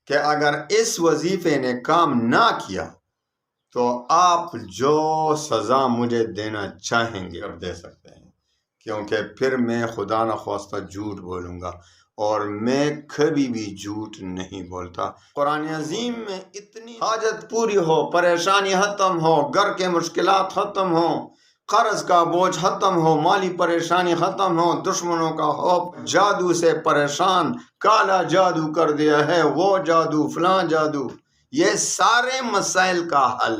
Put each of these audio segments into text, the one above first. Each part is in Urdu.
کہ اگر اس وظیفے نے کام نہ کیا تو آپ جو سزا مجھے دینا چاہیں گے اور دے سکتے ہیں، کیونکہ پھر میں خدا نخواستہ جھوٹ بولوں گا، اور میں کبھی بھی جھوٹ نہیں بولتا۔ قرآن عظیم میں اتنی حاجت پوری ہو، پریشانی ختم ہو، گھر کے مشکلات ختم ہو، قرض کا بوجھ ختم ہو، مالی پریشانی ختم ہو، دشمنوں کا خوف، جادو سے پریشان، کالا جادو کر دیا ہے، وہ جادو، فلاں جادو، یہ سارے مسائل کا حل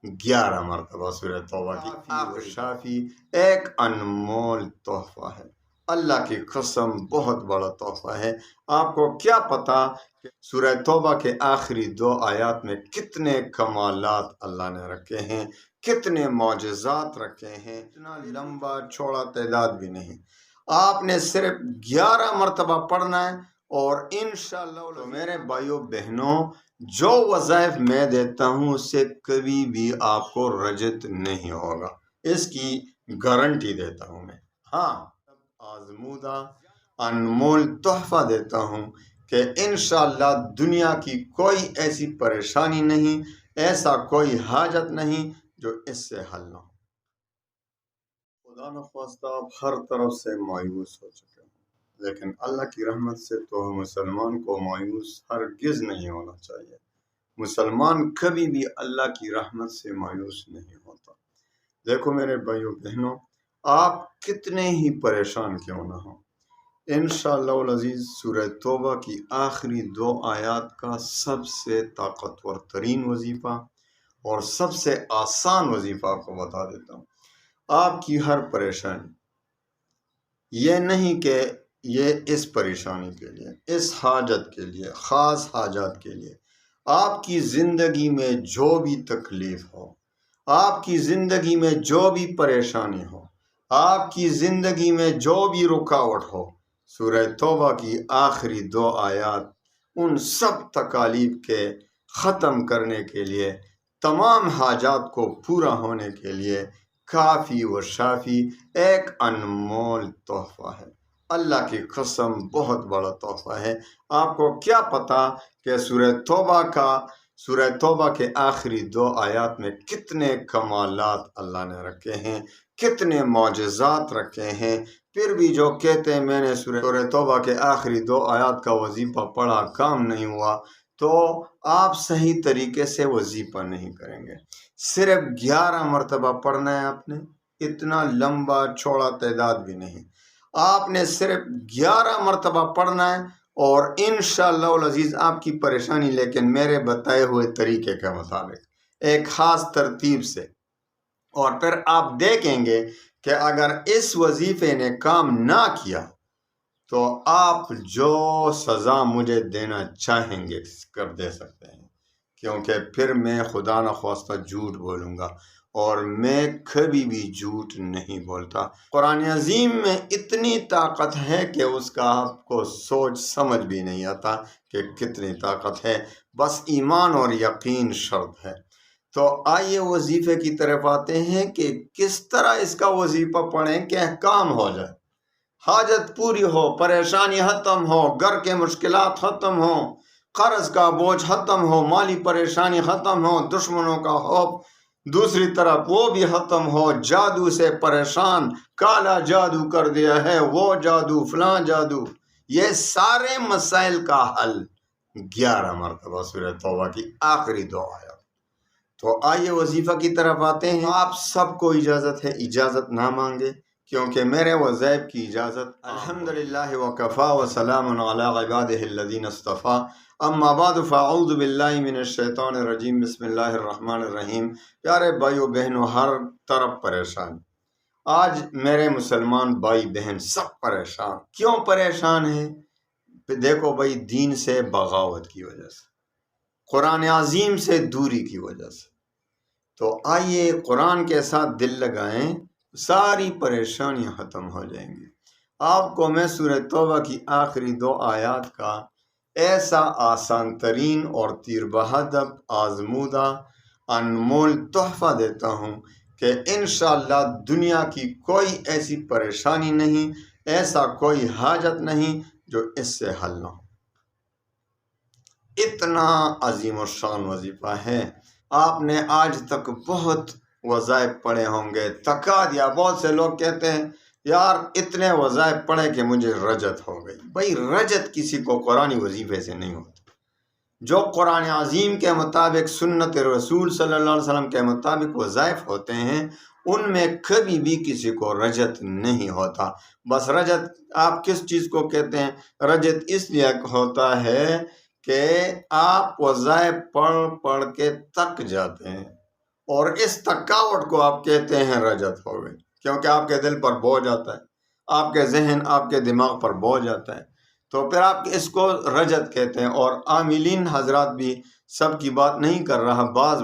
11 مرتبہ سورہ توبہ کی آخری شافی ایک انمول تحفہ ہے۔ اللہ کی قسم بہت بڑا تحفہ ہے۔ آپ کو کیا پتا کہ سورہ توبہ کے آخری 2 آیات میں کتنے کمالات اللہ نے رکھے ہیں، کتنے معجزات رکھے ہیں۔ اتنا لمبا چوڑا تعداد بھی نہیں، آپ نے صرف 11 مرتبہ پڑھنا ہے، اور انشاءاللہ تو میرے بھائیوں بہنوں، جو وظائف میں دیتا ہوں اس سے کبھی بھی آپ کو رجت نہیں ہوگا، اس کی گارنٹی دیتا ہوں میں۔ ہاں، آزمودہ انمول تحفہ دیتا ہوں کہ انشاءاللہ دنیا کی کوئی ایسی پریشانی نہیں، ایسا کوئی حاجت نہیں جو اس سے حل نہ ہو۔ خدا نخواستہ آپ ہر طرف سے مایوس ہو چکے ہیں، لیکن اللہ کی رحمت سے تو مسلمان کو مایوس ہرگز نہیں ہونا چاہیے۔ مسلمان کبھی بھی اللہ کی رحمت سے مایوس نہیں ہوتا۔ دیکھو میرے بھائیوں بہنوں، آپ کتنے ہی پریشان کیوں نہ ہوں، انشاءاللہ العزیز سورہ توبہ کی آخری 2 آیات کا سب سے طاقتور ترین وظیفہ اور سب سے آسان وظیفہ آپ کو بتا دیتا ہوں۔ آپ کی ہر پریشانی، یہ نہیں کہ یہ اس پریشانی کے لیے، اس حاجت کے لیے، خاص حاجات کے لیے، آپ کی زندگی میں جو بھی تکلیف ہو، آپ کی زندگی میں جو بھی پریشانی ہو، آپ کی زندگی میں جو بھی رکاوٹ ہو، سورہ توبہ کی آخری 2 آیات ان سب تکالیف کے ختم کرنے کے لیے، تمام حاجات کو پورا ہونے کے لیے کافی و شافی ایک انمول تحفہ ہے۔ اللہ کی قسم بہت بڑا تحفہ ہے۔ آپ کو کیا پتا کہ سورہ توبہ کے آخری 2 آیات میں کتنے کمالات اللہ نے رکھے ہیں، کتنے معجزات رکھے ہیں، پھر بھی جو کہتے ہیں میں نے سورہ توبہ کے آخری 2 آیات کا وظیفہ پڑھا کام نہیں ہوا، تو آپ صحیح طریقے سے وظیفہ نہیں کریں گے۔ صرف 11 مرتبہ پڑھنا ہے آپ نے، اتنا لمبا چوڑا تعداد بھی نہیں، آپ نے صرف 11 مرتبہ پڑھنا ہے، اور انشاءاللہ العزیز آپ کی پریشانی لیکن میرے بتائے ہوئے طریقے کے مطابق ایک خاص ترتیب سے، اور پھر آپ دیکھیں گے کہ اگر اس وظیفے نے کام نہ کیا تو آپ جو سزا مجھے دینا چاہیں گے کر دے سکتے ہیں، کیونکہ پھر میں خدا نخواستہ جھوٹ بولوں گا، اور میں کبھی بھی جھوٹ نہیں بولتا۔ قرآن عظیم میں اتنی طاقت ہے کہ اس کا آپ کو سوچ سمجھ بھی نہیں آتا کہ کتنی طاقت ہے، بس ایمان اور یقین شرط ہے۔ تو آئیے وظیفے کی طرف آتے ہیں کہ کس طرح اس کا وظیفہ پڑھیں کہ کام ہو جائے، حاجت پوری ہو، پریشانی ختم ہو، گھر کے مشکلات ختم ہو، قرض کا بوجھ ختم ہو، مالی پریشانی ختم ہو، دشمنوں کا خوف دوسری طرف وہ بھی ختم ہو، جادو سے پریشان، کالا جادو کر دیا ہے، وہ جادو، فلاں جادو، یہ سارے مسائل کا حل 11 مرتبہ سورہ توبہ کی آخری 2 آیات۔ تو آئیے وظیفہ کی طرف آتے ہیں۔ آپ سب کو اجازت ہے، اجازت نہ مانگے، کیونکہ میرے وظائف کی اجازت الحمدللہ وکفا وسلام علی عبادہ الذین اصطفیٰ، اما بعد فاعوذ باللہ من الشیطان الرجیم، بسم اللہ الرحمن الرحیم۔ پیارے بھائیو بہنوں، ہر طرف پریشان، آج میرے مسلمان بھائی بہن سب پریشان۔ کیوں پریشان ہیں؟ دیکھو بھائی، دین سے بغاوت کی وجہ سے، قرآن عظیم سے دوری کی وجہ سے۔ تو آئیے قرآن کے ساتھ دل لگائیں، ساری پریشانیاں ختم ہو جائیں گی۔ آپ کو میں سورہ توبہ کی آخری 2 آیات کا ایسا آسان ترین اور تیر بہدف آزمودہ انمول تحفہ دیتا ہوں کہ انشاءاللہ دنیا کی کوئی ایسی پریشانی نہیں، ایسا کوئی حاجت نہیں جو اس سے حل نہ ہو۔ اتنا عظیم الشان وظیفہ ہے. آپ نے آج تک بہت وظائف پڑھے ہوں گے، تھکا دیا. بہت سے لوگ کہتے ہیں یار اتنے وظائف پڑھے کہ مجھے رجت ہو گئی. بھائی رجت کسی کو قرآنی وظیفے سے نہیں ہوتی. جو قرآن عظیم کے مطابق، سنت رسول صلی اللہ علیہ وسلم کے مطابق وظائف ہوتے ہیں، ان میں کبھی بھی کسی کو رجت نہیں ہوتا. بس رجت آپ کس چیز کو کہتے ہیں؟ رجت اس لیے ہوتا ہے کہ آپ وظائف پڑھ کے تک جاتے ہیں، اور اس تھکاوٹ کو آپ کہتے ہیں رجت ہو گئی، کیونکہ آپ کے دل پر بوجھ آتا ہے، آپ کے ذہن، آپ کے دماغ پر بوجھ آتا ہے، تو پھر آپ اس کو رجت کہتے ہیں. اور عاملین حضرات بھی سب کی بات نہیں کر رہا، بعض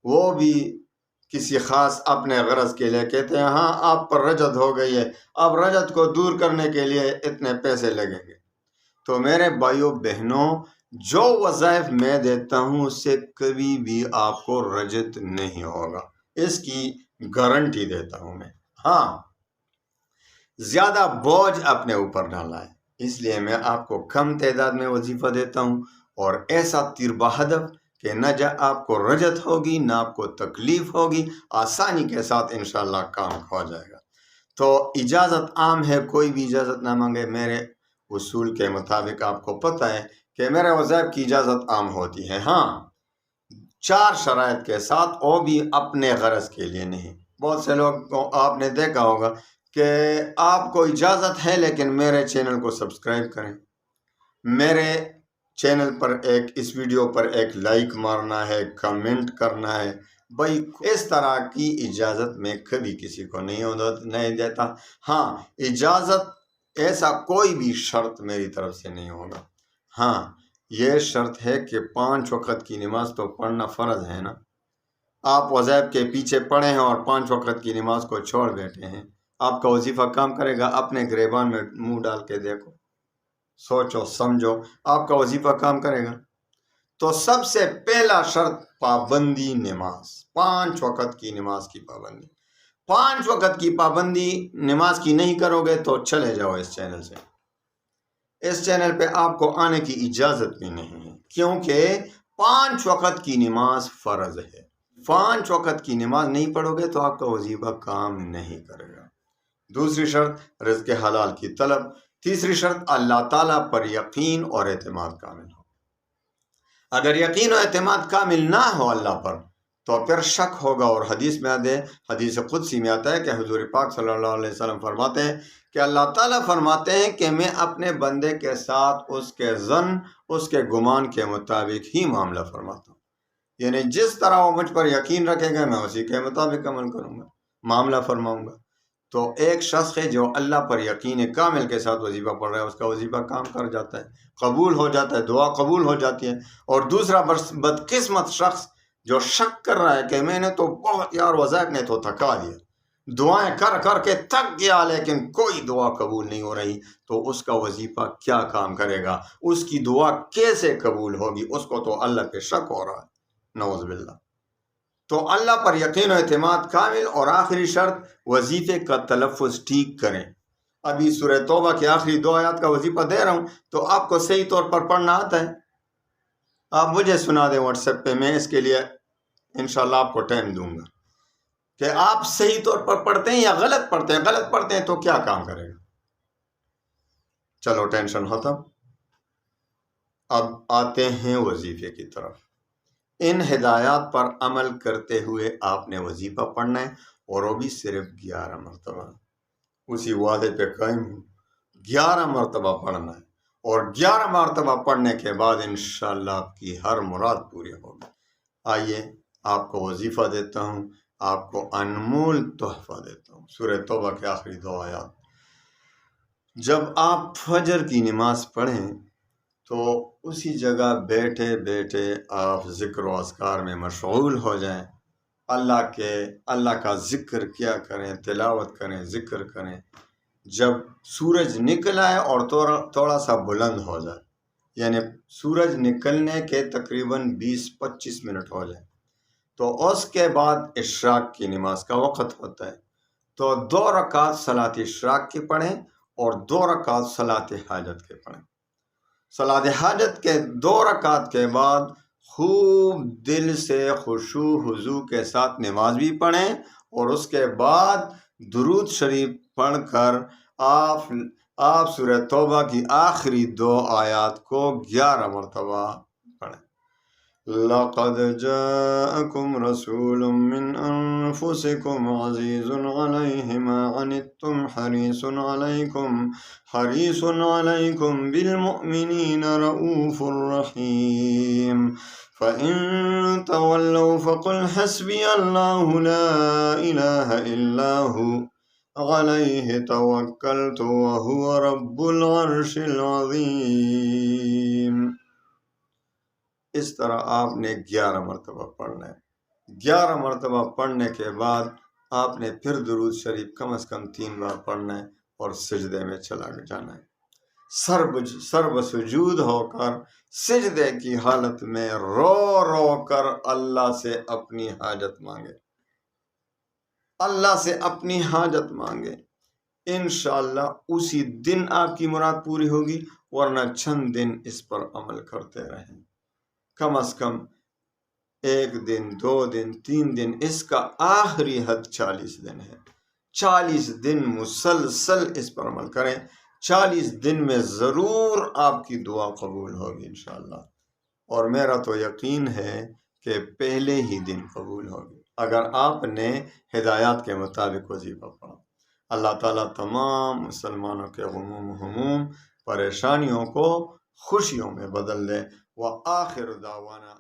وہ بھی کسی خاص اپنے غرض کے لیے کہتے ہیں ہاں آپ پر رجت ہو گئی ہے، اب رجت کو دور کرنے کے لیے اتنے پیسے لگیں گے. تو میرے بھائیوں بہنوں، جو وظائف میں دیتا ہوں اس سے کبھی بھی آپ کو رجت نہیں ہوگا، اس کی گارنٹی دیتا ہوں میں. ہاں، زیادہ بوجھ اپنے اوپر نہ لائے، اس لیے میں آپ کو کم تعداد میں وظیفہ دیتا ہوں، اور ایسا تیر بہدف کہ نہ آپ کو رجت ہوگی نہ آپ کو تکلیف ہوگی، آسانی کے ساتھ انشاءاللہ کام ہو جائے گا. تو اجازت عام ہے، کوئی بھی اجازت نہ مانگے. میرے اصول کے مطابق آپ کو پتہ ہے کہ میرے وظائف کی اجازت عام ہوتی ہے. ہاں، 4 شرائط کے ساتھ، وہ بھی اپنے غرض کے لیے نہیں. بہت سے لوگ کو آپ نے دیکھا ہوگا کہ آپ کو اجازت ہے لیکن میرے چینل کو سبسکرائب کریں، میرے چینل پر اس ویڈیو پر ایک لائک مارنا ہے، کمنٹ کرنا ہے. بھائی اس طرح کی اجازت میں کبھی کسی کو نہیں دیتا. ہاں، اجازت ایسا کوئی بھی شرط میری طرف سے نہیں ہوگا. ہاں، یہ شرط ہے کہ 5 وقت کی نماز تو پڑھنا فرض ہے نا. آپ وظائف کے پیچھے پڑے ہیں اور 5 وقت کی نماز کو چھوڑ بیٹھے ہیں، آپ کا وظیفہ کام کرے گا؟ اپنے گریبان میں منہ ڈال کے دیکھو، سوچو سمجھو، آپ کا وظیفہ کام کرے گا؟ تو سب سے پہلا شرط پابندی نماز، 5 وقت کی نماز کی پابندی. 5 وقت کی پابندی نماز کی نہیں کرو گے تو چلے جاؤ اس چینل سے. اس چینل پہ آپ کو آنے کی اجازت بھی نہیں ہے، کیونکہ 5 وقت کی نماز فرض ہے. 5 وقت کی نماز نہیں پڑھو گے تو آپ کا وظیفہ کام نہیں کرے گا. دوسری شرط رزق حلال کی طلب. تیسری شرط اللہ تعالیٰ پر یقین اور اعتماد کامل ہو. اگر یقین و اعتماد کامل نہ ہو اللہ پر تو پھر شک ہوگا. اور حدیث میں حدیث قدسی میں آتا ہے کہ حضور پاک صلی اللہ علیہ وسلم فرماتے ہیں کہ اللہ تعالیٰ فرماتے ہیں کہ میں اپنے بندے کے ساتھ اس کے ظن، اس کے گمان کے مطابق ہی معاملہ فرماتا ہوں. یعنی جس طرح وہ مجھ پر یقین رکھے گا میں اسی کے مطابق عمل کروں گا، معاملہ فرماؤں گا. تو ایک شخص ہے جو اللہ پر یقین کامل کے ساتھ وظیفہ پڑھ رہا ہے، اس کا وظیفہ کام کر جاتا ہے، قبول ہو جاتا ہے، دعا قبول ہو جاتی ہے. اور دوسرا بدقسمت شخص جو شک کر رہا ہے کہ میں نے تو بہت یار وظائف نے تو تھکا دیا، دعائیں کر کر کے تھک گیا لیکن کوئی دعا قبول نہیں ہو رہی، تو اس کا وظیفہ کیا کام کرے گا؟ اس کی دعا کیسے قبول ہوگی؟ اس کو تو اللہ پہ شک ہو رہا ہے، نعوذ باللہ. تو اللہ پر یقین و اعتماد کامل. اور آخری شرط وظیفے کا تلفظ ٹھیک کریں. ابھی سورہ توبہ کی آخری 2 آیات کا وظیفہ دے رہا ہوں تو آپ کو صحیح طور پر پڑھنا آتا ہے؟ آپ مجھے سنا دیں واٹس ایپ پہ، میں اس کے لیے انشاءاللہ آپ کو ٹائم دوں گا کہ آپ صحیح طور پر پڑھتے ہیں یا غلط پڑھتے ہیں. غلط پڑھتے ہیں تو کیا کام کرے گا؟ چلو ٹینشن ختم. اب آتے ہیں وظیفے کی طرف. ان ہدایات پر عمل کرتے ہوئے آپ نے وظیفہ پڑھنا ہے، اور وہ بھی صرف 11 مرتبہ. اسی وعدے پہ قائم ہوں، 11 مرتبہ پڑھنا ہے، اور 11 مرتبہ پڑھنے کے بعد انشاءاللہ آپ کی ہر مراد پوری ہوگی. آئیے آپ کو وظیفہ دیتا ہوں، آپ کو انمول تحفہ دیتا ہوں. سورہ توبہ کے آخری 2 آیات. جب آپ فجر کی نماز پڑھیں تو اسی جگہ بیٹھے بیٹھے آپ ذکر و اذکار میں مشغول ہو جائیں. اللہ کا ذکر کیا کریں، تلاوت کریں، ذکر کریں. جب سورج نکل آئے اور تھوڑا سا بلند ہو جائے، یعنی سورج نکلنے کے تقریباً 20-25 منٹ ہو جائے، تو اس کے بعد اشراق کی نماز کا وقت ہوتا ہے. تو 2 رکعت صلاۃ اشراق کی پڑھیں اور 2 رکعت صلاۃ حاجت کے پڑھیں. صلاۃ حاجت کے 2 رکعت کے بعد خوب دل سے خشوع خضوع کے ساتھ نماز بھی پڑھیں، اور اس کے بعد درود شریف پڑھ کر آپ سورہ توبہ کی آخری 2 آیات کو 11 مرتبہ پڑھیں۔ لقد جاءكم رسول من أنفسكم عزيز عليه ما عنتم حريص عليكم بالمؤمنين رؤوف رحيم فإن تولوا فقل حسبي الله لا إله إلا هو عليه توكلت وهو رب العرش العظيم۔ اس طرح آپ نے 11 مرتبہ پڑھنا ہے۔ 11 مرتبہ پڑھنے کے بعد آپ نے پھر درود شریف کم از کم 3 بار پڑھنا ہے اور سجدے میں چلا جانا ہے۔ سر سجود ہو کر سجدے کی حالت میں رو رو کر اللہ سے اپنی حاجت مانگے، اللہ سے اپنی حاجت مانگے۔ انشاءاللہ اسی دن آپ کی مراد پوری ہوگی، ورنہ چند دن اس پر عمل کرتے رہیں، کم از کم 1 دن 2 دن 3 دن، اس کا آخری حد 40 دن ہے۔ 40 دن مسلسل اس پر عمل کریں، 40 دن میں ضرور آپ کی دعا قبول ہوگی انشاءاللہ، اور میرا تو یقین ہے کہ پہلے ہی دن قبول ہوگی اگر آپ نے ہدایات کے مطابق وظیفہ پڑھا۔ اللہ تعالیٰ تمام مسلمانوں کے غموم ہموم پریشانیوں کو خوشیوں میں بدل دے۔ وآخر دعوانا